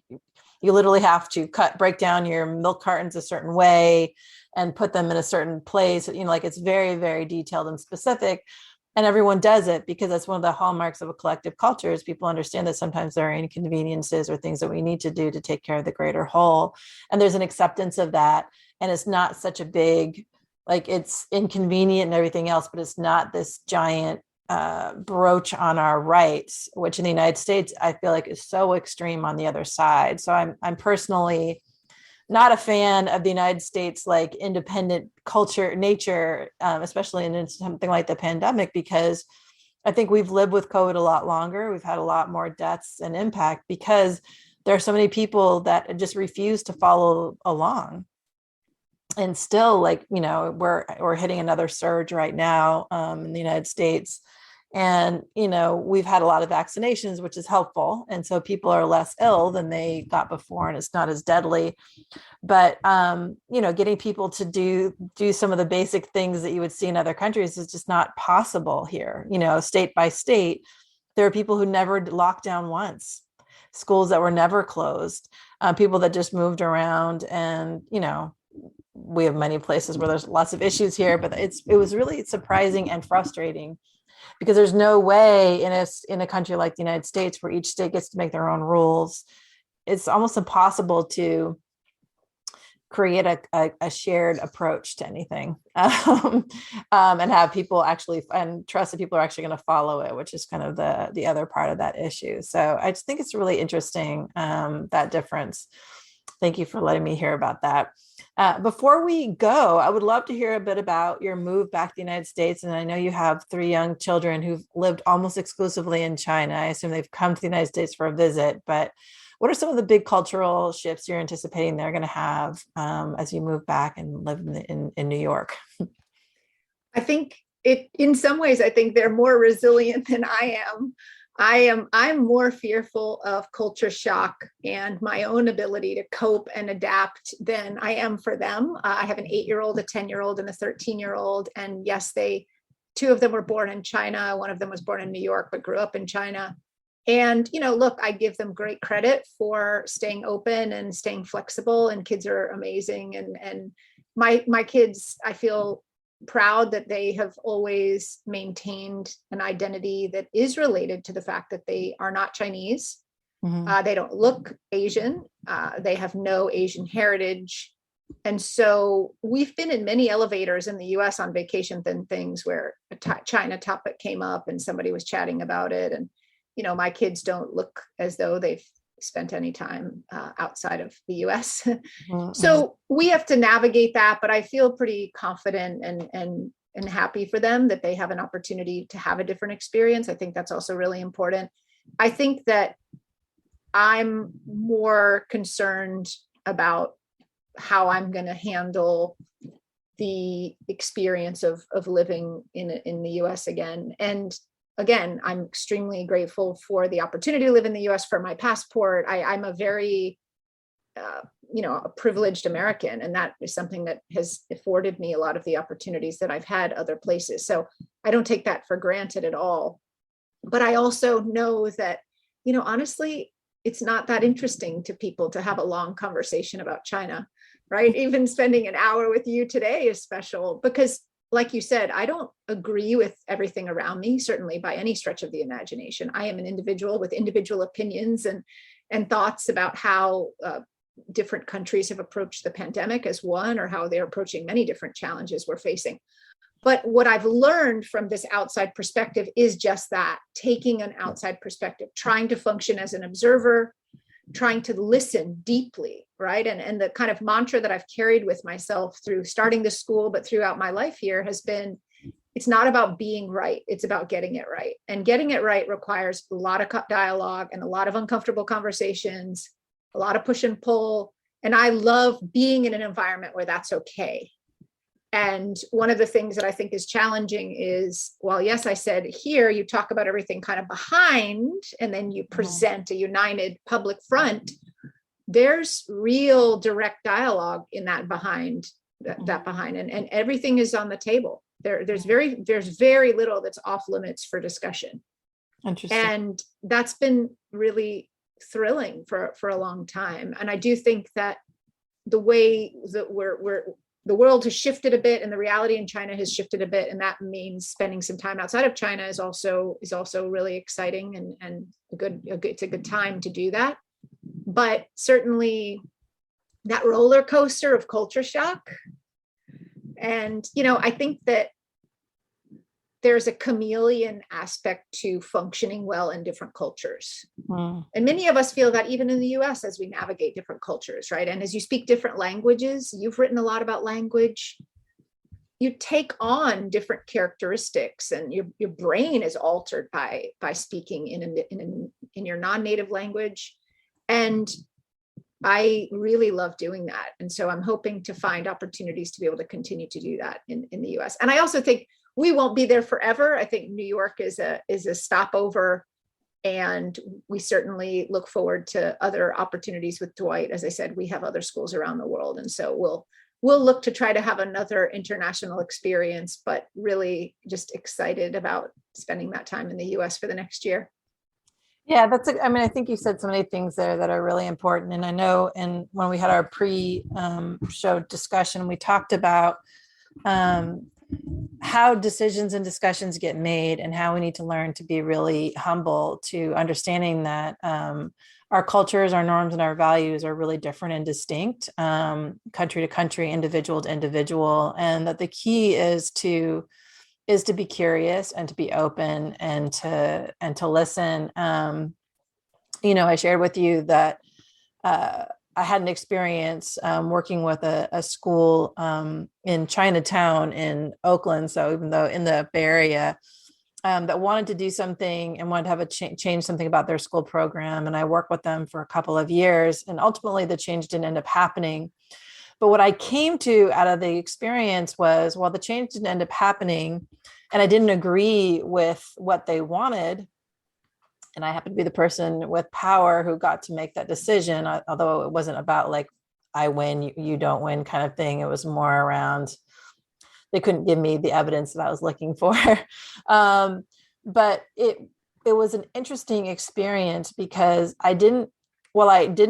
you literally have to break down your milk cartons a certain way and put them in a certain place. You know, like it's very, very detailed and specific. And everyone does it because that's one of the hallmarks of a collective culture, is people understand that sometimes there are inconveniences or things that we need to do to take care of the greater whole. And there's an acceptance of that. And it's not such a big, like it's inconvenient and everything else, but it's not this giant brooch on our rights, which in the United States, I feel like is so extreme on the other side. So I'm personally not a fan of the United States, like independent culture, nature, especially in something like the pandemic, because I think we've lived with COVID a lot longer. We've had a lot more deaths and impact because there are so many people that just refuse to follow along. And still, like, you know, we're hitting another surge right now in the United States. And, you know, we've had a lot of vaccinations, which is helpful. And so people are less ill than they got before, and it's not as deadly. But, you know, getting people to do some of the basic things that you would see in other countries is just not possible here. You know, state by state, there are people who never locked down once, schools that were never closed, people that just moved around. And, you know, we have many places where there's lots of issues here, but it was really surprising and frustrating, because there's no way in a country like the United States, where each state gets to make their own rules. It's almost impossible to create a shared approach to anything, and have people actually, and trust that people are actually going to follow it, which is kind of the other part of that issue. So I just think it's really interesting, that difference. Thank you for letting me hear about that. Before we go, I would love to hear a bit about your move back to the United States. And I know you have 3 young children who've lived almost exclusively in China. I assume they've come to the United States for a visit, but what are some of the big cultural shifts you're anticipating they're going to have as you move back and live in New York? I think in some ways, I think they're more resilient than I am. I'm more fearful of culture shock and my own ability to cope and adapt than I am for them. I have an 8-year-old, a 10-year-old, and a 13-year-old. And yes, 2 of them were born in China. One of them was born in New York, but grew up in China. And, you know, look, I give them great credit for staying open and staying flexible, and kids are amazing. And my kids, I feel proud that they have always maintained an identity that is related to the fact that they are not Chinese. Mm-hmm. They don't look Asian. They have no Asian heritage. And so we've been in many elevators in the US on vacations and things where a China topic came up and somebody was chatting about it. And, you know, my kids don't look as though they've spent any time outside of the US. Mm-hmm. So we have to navigate that, but I feel pretty confident and happy for them that they have an opportunity to have a different experience. I think that's also really important. I think that I'm more concerned about how I'm going to handle the experience of living in the US again. And again, I'm extremely grateful for the opportunity to live in the US, for my passport. I'm a very a privileged American, and that is something that has afforded me a lot of the opportunities that I've had other places. So I don't take that for granted at all. But I also know that, honestly, it's not that interesting to people to have a long conversation about China, right? Even spending an hour with you today is special because, like you said, I don't agree with everything around me, certainly by any stretch of the imagination. I am an individual with individual opinions and thoughts about how different countries have approached the pandemic as one, or how they're approaching many different challenges we're facing. But what I've learned from this outside perspective is just that, taking an outside perspective, trying to function as an observer, trying to listen deeply, right? And the kind of mantra that I've carried with myself through starting the school, but throughout my life here, has been, it's not about being right, it's about getting it right. And getting it right requires a lot of dialogue and a lot of uncomfortable conversations, a lot of push and pull. And I love being in an environment where that's okay. And one of the things that I think is challenging is, well, yes, I said here, you talk about everything kind of behind, and then you present a united public front. There's real direct dialogue in that behind, and everything is on the table. There's very little that's off limits for discussion. Interesting. And that's been really thrilling for a long time. And I do think that the way that the world has shifted a bit, and the reality in China has shifted a bit, and that means spending some time outside of China is also really exciting and it's a good time to do that. But certainly that roller coaster of culture shock, and I think that there's a chameleon aspect to functioning well in different cultures. And many of us feel that even in the US as we navigate different cultures, right? And as you speak different languages, you've written a lot about language, you take on different characteristics, and your brain is altered by speaking in your non-native language. And I really love doing that. And so I'm hoping to find opportunities to be able to continue to do that in the US. And I also think we won't be there forever. I think New York is a stopover, and we certainly look forward to other opportunities with Dwight. As I said, we have other schools around the world, and so we'll look to try to have another international experience, but really just excited about spending that time in the US for the next year. Yeah, I think you said so many things there that are really important. And I know, and when we had our pre-show discussion, we talked about how decisions and discussions get made, and how we need to learn to be really humble to understanding that our cultures, our norms, and our values are really different and distinct, country to country, individual to individual, and that the key is to be curious and to be open and to listen. I shared with you that I had an experience working with a school in Chinatown in Oakland. So even though in the Bay Area, that wanted to do something and wanted to have change something about their school program. And I worked with them for a couple of years, and ultimately the change didn't end up happening. But what I came to out of the experience was, well, the change didn't end up happening, and I didn't agree with what they wanted. And I happened to be the person with power who got to make that decision, although it wasn't about like, I win, you don't win kind of thing. It was more around, they couldn't give me the evidence that I was looking for. But it was an interesting experience because I didn't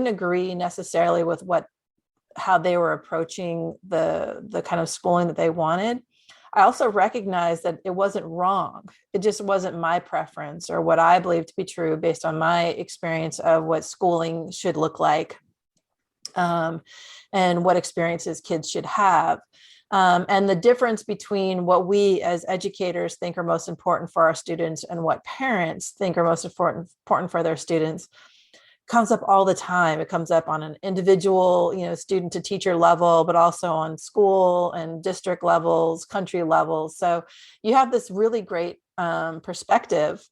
agree necessarily with how they were approaching the kind of schooling that they wanted. I also recognized that it wasn't wrong. It just wasn't my preference or what I believe to be true based on my experience of what schooling should look like, and what experiences kids should have. And the difference between what we as educators think are most important for our students and what parents think are most important for their students comes up all the time. It comes up on an individual, student to teacher level, but also on school and district levels, country levels. So you have this really great perspective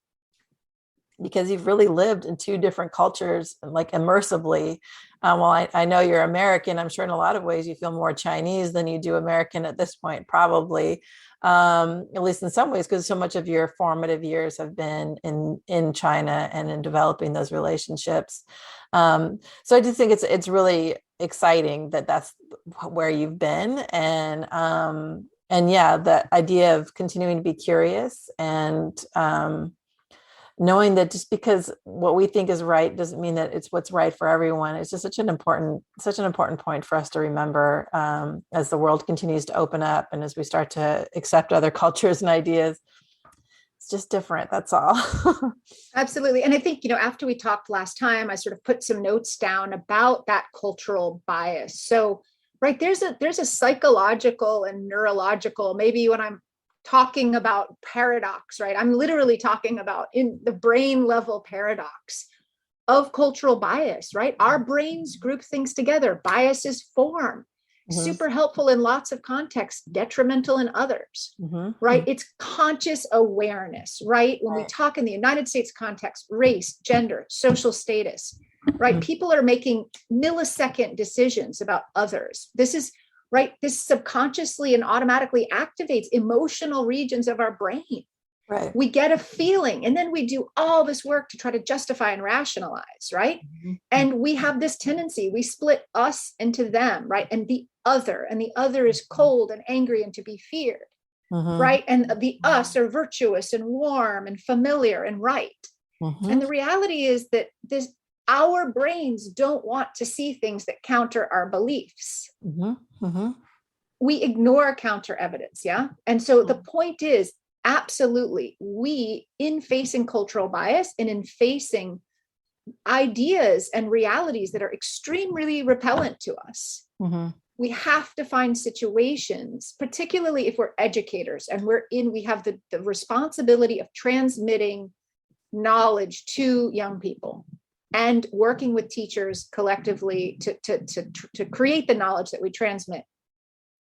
because you've really lived in two different cultures, like immersively. Well, I know you're American. I'm sure in a lot of ways you feel more Chinese than you do American at this point, probably, at least in some ways, because so much of your formative years have been in China and in developing those relationships. So I do think it's really exciting that that's where you've been, and yeah, the idea of continuing to be curious and knowing that just because what we think is right doesn't mean that it's what's right for everyone. It's just such an important point for us to remember, as the world continues to open up and as we start to accept other cultures and ideas. It's just different. That's all. Absolutely. And I think, after we talked last time, I sort of put some notes down about that cultural bias. So, right, there's a psychological and neurological, maybe when I'm talking about paradox, right? I'm literally talking about in the brain level paradox of cultural bias, right? Our brains group things together. Biases form. Super helpful in lots of contexts, detrimental in others, right? It's conscious awareness, right? When we talk in the United States context, race, gender, social status, right? People are making millisecond decisions about others. This is right. This subconsciously and automatically activates emotional regions of our brain. Right. We get a feeling, and then we do all this work to try to justify and rationalize, right? And we have this tendency, we split us into them, right? And the other is cold and angry and to be feared, right? And the us are virtuous and warm and familiar and right. And the reality is that our brains don't want to see things that counter our beliefs. We ignore counter evidence. Yeah. And so the point is, absolutely, we, in facing cultural bias and in facing ideas and realities that are extremely repellent to us, we have to find situations, particularly if we're educators and we have the responsibility of transmitting knowledge to young people and working with teachers collectively to create the knowledge that we transmit.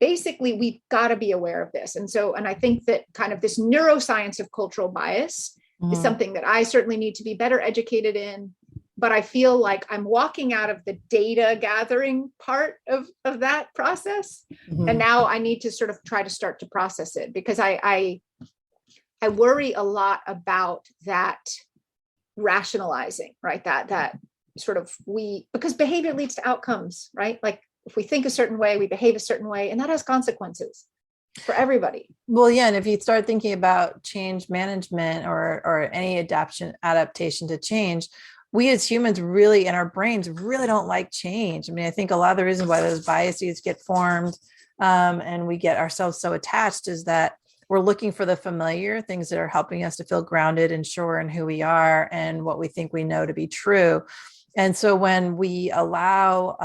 Basically, we've got to be aware of this. And I think that kind of this neuroscience of cultural bias is something that I certainly need to be better educated in, but I feel like I'm walking out of the data gathering part of that process. And now I need to sort of try to start to process it, because I worry a lot about that rationalizing, right? That sort of because behavior leads to outcomes, right? Like if we think a certain way, we behave a certain way, and that has consequences for everybody. Well, yeah. And if you start thinking about change management or any adaptation to change, we as humans really, in our brains, really don't like change. I mean, I think a lot of the reason why those biases get formed, and we get ourselves so attached, is that we're looking for the familiar things that are helping us to feel grounded and sure in who we are and what we think we know to be true. And so when we allow,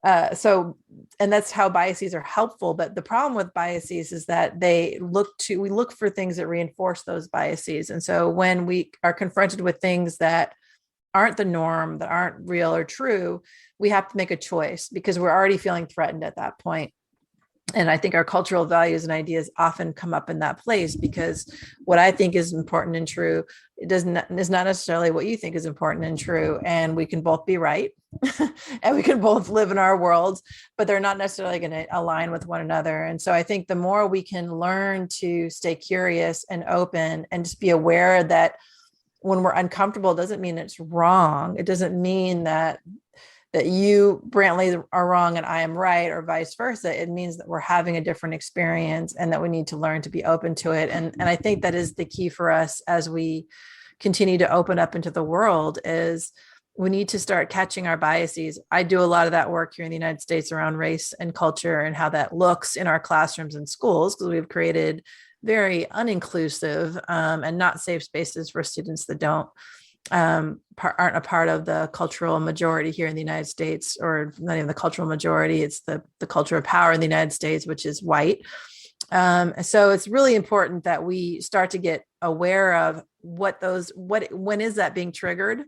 and that's how biases are helpful. But the problem with biases is that we look for things that reinforce those biases. And so when we are confronted with things that aren't the norm, that aren't real or true, we have to make a choice because we're already feeling threatened at that point. And I think our cultural values and ideas often come up in that place, because what I think is important and true is not necessarily what you think is important and true. And we can both be right and we can both live in our worlds, but they're not necessarily going to align with one another. And so I think the more we can learn to stay curious and open and just be aware that when we're uncomfortable, it doesn't mean it's wrong. It doesn't mean that you, Brantley, are wrong and I am right, or vice versa. It means that we're having a different experience and that we need to learn to be open to it. And I think that is the key for us as we continue to open up into the world, is we need to start catching our biases. I do a lot of that work here in the United States around race and culture and how that looks in our classrooms and schools, because we've created very uninclusive and not safe spaces for students that aren't a part of the cultural majority here in the United States, or not even the cultural majority. It's the culture of power in the United States, which is white. So it's really important that we start to get aware of when is that being triggered?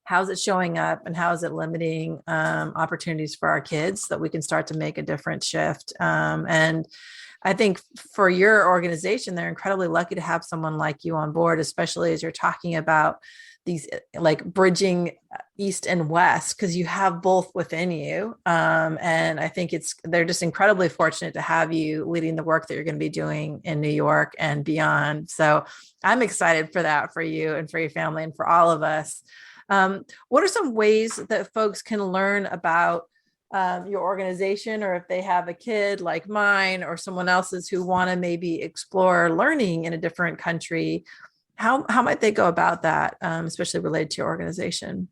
How's it showing up, and how is it limiting opportunities for our kids, so that we can start to make a different shift? And I think for your organization, they're incredibly lucky to have someone like you on board, especially as you're talking about these like bridging East and West, because you have both within you. And I think they're just incredibly fortunate to have you leading the work that you're going to be doing in New York and beyond. So I'm excited for that, for you and for your family and for all of us. What are some ways that folks can learn about your organization, or if they have a kid like mine or someone else's who want to maybe explore learning in a different country? How might they go about that, especially related to your organization?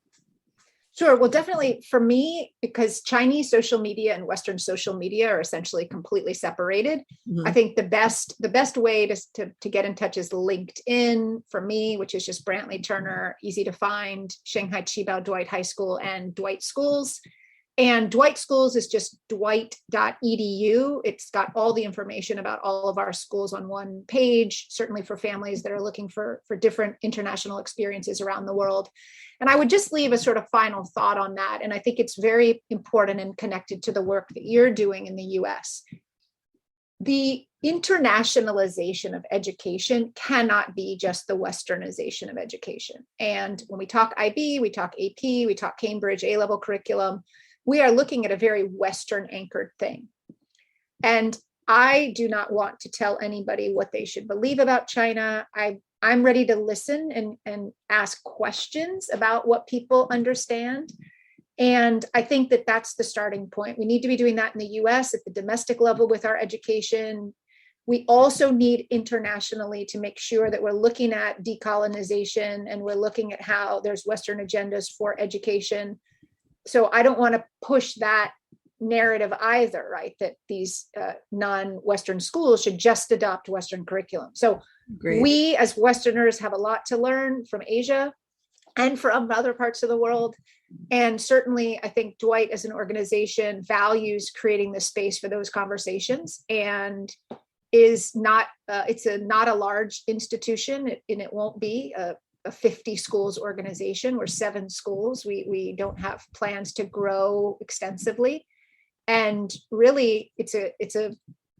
Sure. Well, definitely for me, because Chinese social media and Western social media are essentially completely separated. Mm-hmm. I think the best way to get in touch is LinkedIn for me, which is just Brantley Turner, easy to find, Shanghai Qibao Dwight High School, and Dwight Schools. And Dwight Schools is just dwight.edu. It's got all the information about all of our schools on one page, certainly for families that are looking for different international experiences around the world. And I would just leave a sort of final thought on that. And I think it's very important and connected to the work that you're doing in the US. The internationalization of education cannot be just the Westernization of education. And when we talk IB, we talk AP, we talk Cambridge A-level curriculum, we are looking at a very Western anchored thing. And I do not want to tell anybody what they should believe about China. I'm ready to listen and ask questions about what people understand. And I think that that's the starting point. We need to be doing that in the US at the domestic level with our education. We also need internationally to make sure that we're looking at decolonization and we're looking at how there's Western agendas for education. So I don't want to push that narrative either, right? That these non-Western schools should just adopt Western curriculum. So Great. We as Westerners have a lot to learn from Asia and from other parts of the world. And certainly I think Dwight as an organization values creating the space for those conversations, and is not, it's not a large institution, and it won't be a 50 schools organization. We're 7 schools. We don't have plans to grow extensively. And really, it's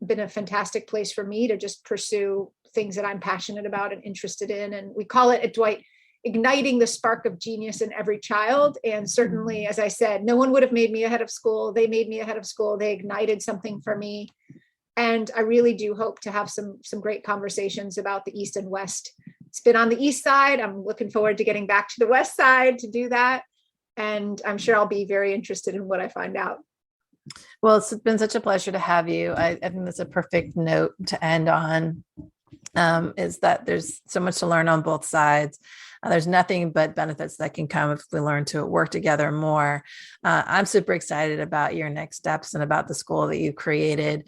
been a fantastic place for me to just pursue things that I'm passionate about and interested in. And we call it at Dwight, igniting the spark of genius in every child. And certainly, as I said, no one would have made me a head of school. They made me a head of school. They ignited something for me. And I really do hope to have some great conversations about the East and West. It's been on the East side. I'm looking forward to getting back to the West side to do that. And I'm sure I'll be very interested in what I find out. Well, it's been such a pleasure to have you. I think that's a perfect note to end on, is that there's so much to learn on both sides. There's nothing but benefits that can come if we learn to work together more. I'm super excited about your next steps and about the school that you created.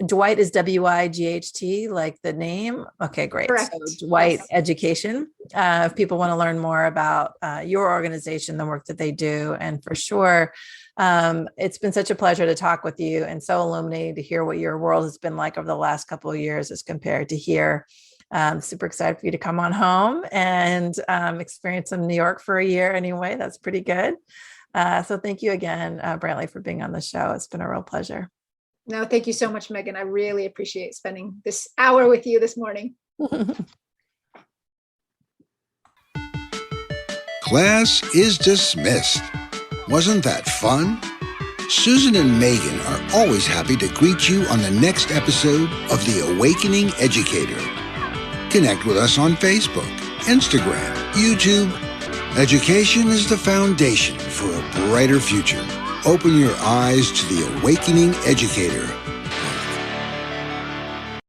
Dwight is W-I-G-H-T, like the name. Okay, great. Correct. So Dwight Education. If people want to learn more about your organization, the work that they do, and for sure, it's been such a pleasure to talk with you, and so illuminating to hear what your world has been like over the last couple of years as compared to here. Super excited for you to come on home and experience some New York for a year anyway. That's pretty good. So thank you again, Brantley, for being on the show. It's been a real pleasure. No, thank you so much, Megan. I really appreciate spending this hour with you this morning. Class is dismissed. Wasn't that fun? Susan and Megan are always happy to greet you on the next episode of The Awakening Educator. Connect with us on Facebook, Instagram, YouTube. Education is the foundation for a brighter future. Open your eyes to The Awakening Educator